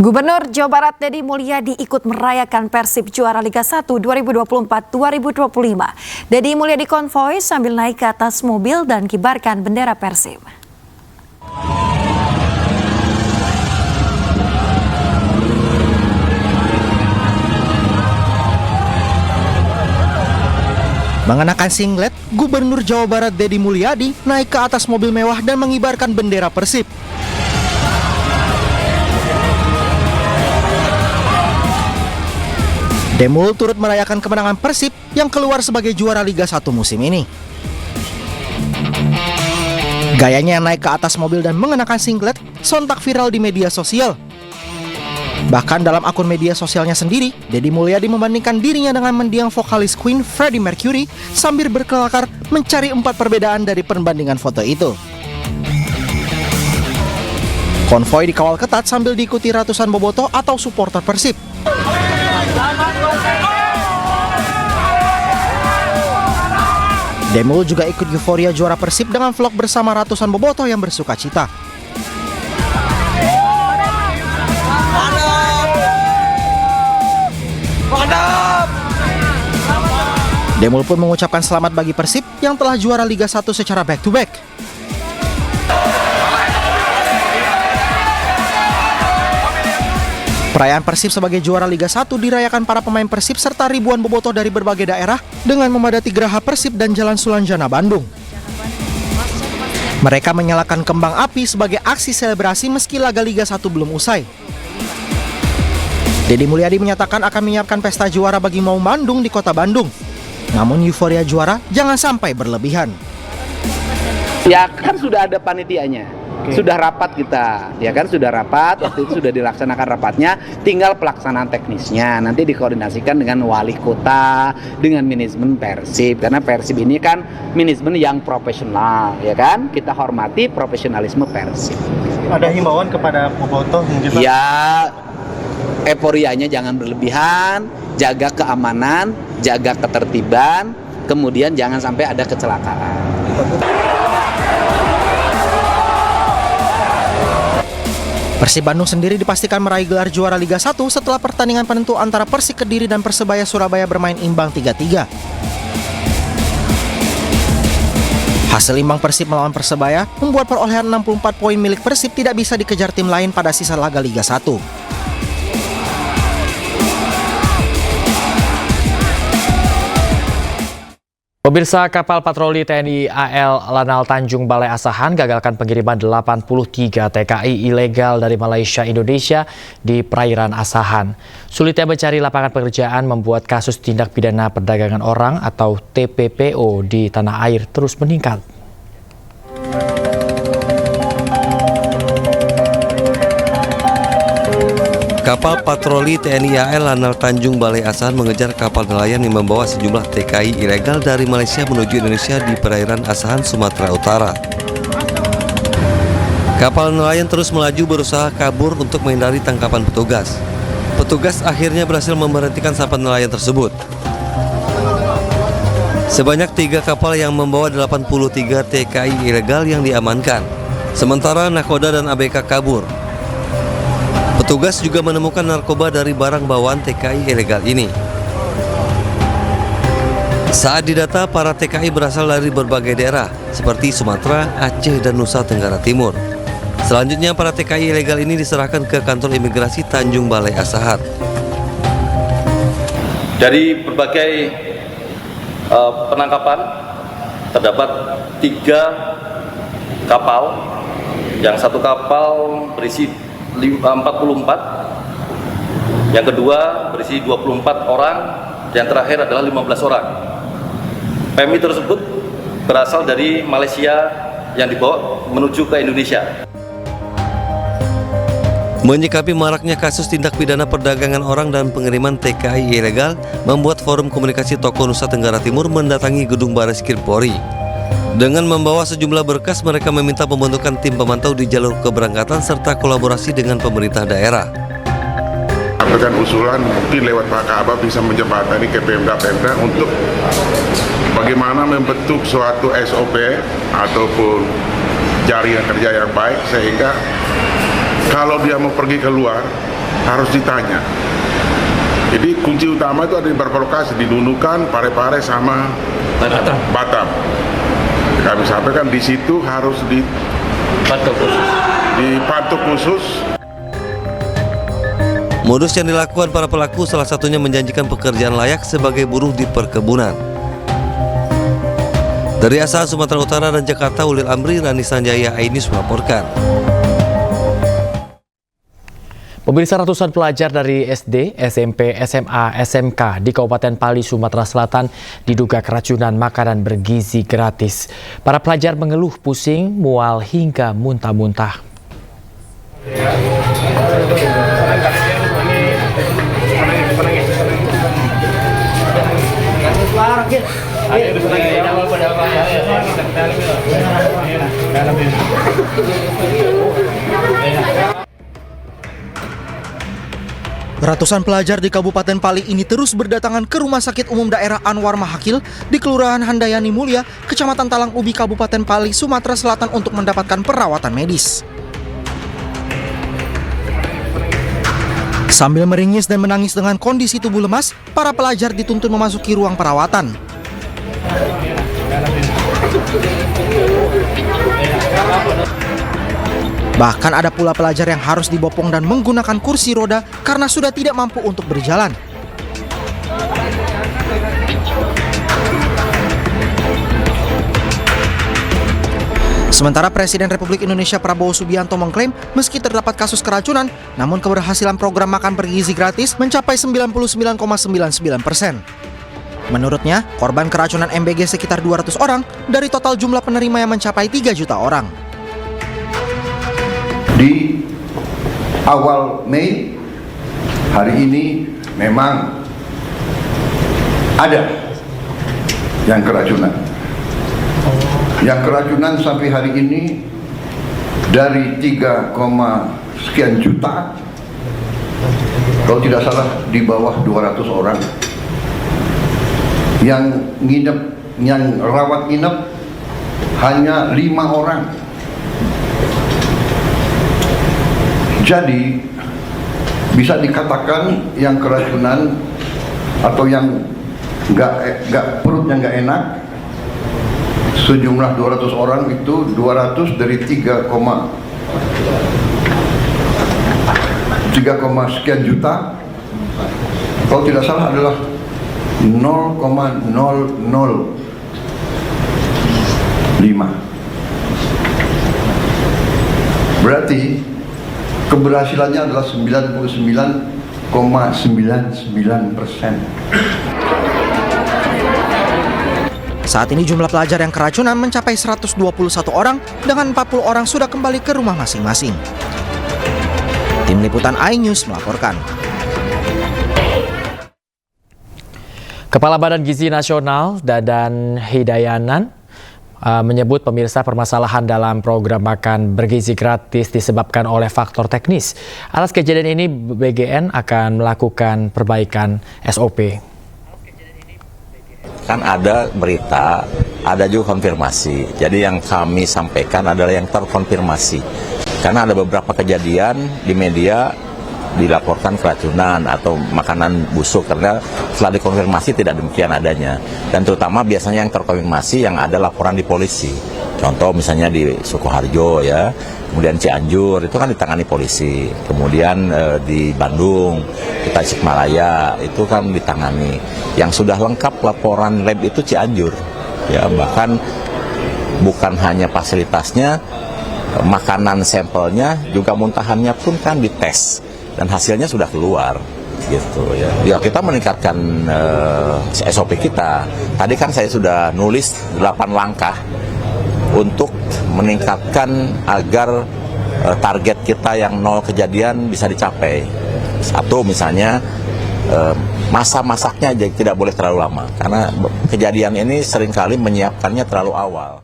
Gubernur Jawa Barat Deddy Mulyadi ikut merayakan Persib juara Liga 1 2024-2025. Deddy Mulyadi konvoi sambil naik ke atas mobil dan kibarkan bendera Persib. Mengenakan singlet, Gubernur Jawa Barat Deddy Mulyadi naik ke atas mobil mewah dan mengibarkan bendera Persib. Demul turut merayakan kemenangan Persib yang keluar sebagai juara Liga 1 musim ini. Gayanya yang naik ke atas mobil dan mengenakan singlet sontak viral di media sosial. Bahkan dalam akun media sosialnya sendiri, Deddy Mulyadi membandingkan dirinya dengan mendiang vokalis Queen Freddie Mercury sambil berkelakar mencari 4 perbedaan dari perbandingan foto itu. Konvoi dikawal ketat sambil diikuti ratusan bobotoh atau supporter Persib. Demul juga ikut euforia juara Persib dengan vlog bersama ratusan bobotoh yang bersuka cita. Demul pun mengucapkan selamat bagi Persib yang telah juara Liga 1 secara back-to-back. Perayaan Persib sebagai juara Liga 1 dirayakan para pemain Persib serta ribuan bobotoh dari berbagai daerah dengan memadati Geraha Persib dan Jalan Sulanjana, Bandung. Mereka menyalakan kembang api sebagai aksi selebrasi meski laga Liga 1 belum usai. Deddy Mulyadi menyatakan akan menyiapkan pesta juara bagi Maung Bandung di kota Bandung. Namun euforia juara jangan sampai berlebihan. Ya kan sudah ada panitianya, sudah rapat kita, ya kan sudah rapat, waktu itu sudah dilaksanakan rapatnya, tinggal pelaksanaan teknisnya, nanti dikoordinasikan dengan wali kota, dengan manajemen Persib, karena Persib ini kan manajemen yang profesional, ya kan, kita hormati profesionalisme Persib. Ada himbauan kepada bobotoh mungkin? Ya, euforianya jangan berlebihan, jaga keamanan, jaga ketertiban, kemudian jangan sampai ada kecelakaan. Persib Bandung sendiri dipastikan meraih gelar juara Liga 1 setelah pertandingan penentu antara Persik Kediri dan Persebaya Surabaya bermain imbang 3-3. Hasil imbang Persib melawan Persebaya membuat perolehan 64 poin milik Persib tidak bisa dikejar tim lain pada sisa laga Liga 1. Pemirsa, kapal patroli TNI AL Lanal Tanjung Balai Asahan gagalkan pengiriman 83 TKI ilegal dari Malaysia Indonesia di perairan Asahan. Sulitnya mencari lapangan pekerjaan membuat kasus tindak pidana perdagangan orang atau TPPO di tanah air terus meningkat. Kapal patroli TNI AL Lanal Tanjung Balai Asahan mengejar kapal nelayan yang membawa sejumlah TKI ilegal dari Malaysia menuju Indonesia di perairan Asahan, Sumatera Utara. Kapal nelayan terus melaju berusaha kabur untuk menghindari tangkapan petugas. Petugas akhirnya berhasil memberhentikan kapal nelayan tersebut. Sebanyak 3 kapal yang membawa 83 TKI ilegal yang diamankan. Sementara nakoda dan ABK kabur. Petugas juga menemukan narkoba dari barang bawaan TKI ilegal ini. Saat didata, para TKI berasal dari berbagai daerah seperti Sumatera, Aceh, dan Nusa Tenggara Timur. Selanjutnya, para TKI ilegal ini diserahkan ke kantor imigrasi Tanjung Balai Asahan. Dari berbagai penangkapan terdapat 3 kapal, yang satu kapal berisi 44, yang kedua berisi 24 orang, yang terakhir adalah 15 orang. PMI tersebut berasal dari Malaysia yang dibawa menuju ke Indonesia. Menyikapi maraknya kasus tindak pidana perdagangan orang dan pengiriman TKI ilegal, membuat Forum Komunikasi Tokoh Nusa Tenggara Timur mendatangi gedung Barreskrim Polri. Dengan membawa sejumlah berkas, mereka meminta pembentukan tim pemantau di jalur keberangkatan serta kolaborasi dengan pemerintah daerah. Sampaikan usulan mungkin lewat Pak Kabah bisa menjembatani ke Pemda untuk bagaimana membentuk suatu SOP ataupun jaringan kerja yang baik, sehingga kalau dia mau pergi keluar harus ditanya. Jadi kunci utama itu ada di beberapa lokasi, di Nunukan, Parepare, sama Batam. Kami sampaikan di situ harus dipantau khusus. Modus yang dilakukan para pelaku salah satunya menjanjikan pekerjaan layak sebagai buruh di perkebunan. Dari Asahan, Sumatera Utara dan Jakarta, Ulil Amri, Rani Sanjaya, iNews melaporkan. Pemirsa, ratusan pelajar dari SD, SMP, SMA, SMK di Kabupaten Pali, Sumatera Selatan diduga keracunan makanan bergizi gratis. Para pelajar mengeluh pusing, mual hingga muntah-muntah. Ratusan pelajar di Kabupaten Pali ini terus berdatangan ke Rumah Sakit Umum Daerah Anwar Mahakil di Kelurahan Handayani Mulia, Kecamatan Talang Ubi, Kabupaten Pali, Sumatera Selatan untuk mendapatkan perawatan medis. Sambil meringis dan menangis dengan kondisi tubuh lemas, para pelajar dituntun memasuki ruang perawatan. Bahkan ada pula pelajar yang harus dibopong dan menggunakan kursi roda karena sudah tidak mampu untuk berjalan. Sementara Presiden Republik Indonesia Prabowo Subianto mengklaim meski terdapat kasus keracunan, namun keberhasilan program makan bergizi gratis mencapai 99,99%. Menurutnya, korban keracunan MBG sekitar 200 orang dari total jumlah penerima yang mencapai 3 juta orang. Di awal Mei hari ini memang ada yang keracunan. Yang keracunan sampai hari ini dari 3, sekian juta, kalau tidak salah di bawah 200 orang. Yang nginep, yang rawat inap hanya 5 orang. Jadi bisa dikatakan yang keracunan atau yang nggak perutnya nggak enak sejumlah 200 orang itu 200 dari 3, sekian juta, kalau tidak salah adalah 0,005. Berarti keberhasilannya adalah 99,99%. Saat ini jumlah pelajar yang keracunan mencapai 121 orang dengan 40 orang sudah kembali ke rumah masing-masing. Tim Liputan iNews melaporkan. Kepala Badan Gizi Nasional Dadan Hidayanan menyebut pemirsa permasalahan dalam program makan bergizi gratis disebabkan oleh faktor teknis. Atas kejadian ini BGN akan melakukan perbaikan SOP. Kan ada berita, ada juga konfirmasi. Jadi yang kami sampaikan adalah yang terkonfirmasi. Karena ada beberapa kejadian di media dilaporkan keracunan atau makanan busuk, karena setelah dikonfirmasi tidak demikian adanya. Dan terutama biasanya yang terkonfirmasi yang ada laporan di polisi. Contoh misalnya di Sukoharjo ya, kemudian Cianjur itu kan ditangani polisi. Kemudian di Bandung, di Tasikmalaya itu kan ditangani. Yang sudah lengkap laporan lab itu Cianjur. Ya, bahkan bukan hanya fasilitasnya, makanan sampelnya juga muntahannya pun kan dites. Dan hasilnya sudah keluar, gitu ya. Ya kita meningkatkan SOP kita. Tadi kan saya sudah nulis 8 langkah untuk meningkatkan agar target kita yang 0 kejadian bisa dicapai. Satu misalnya masa masaknya tidak boleh terlalu lama, karena kejadian ini seringkali menyiapkannya terlalu awal.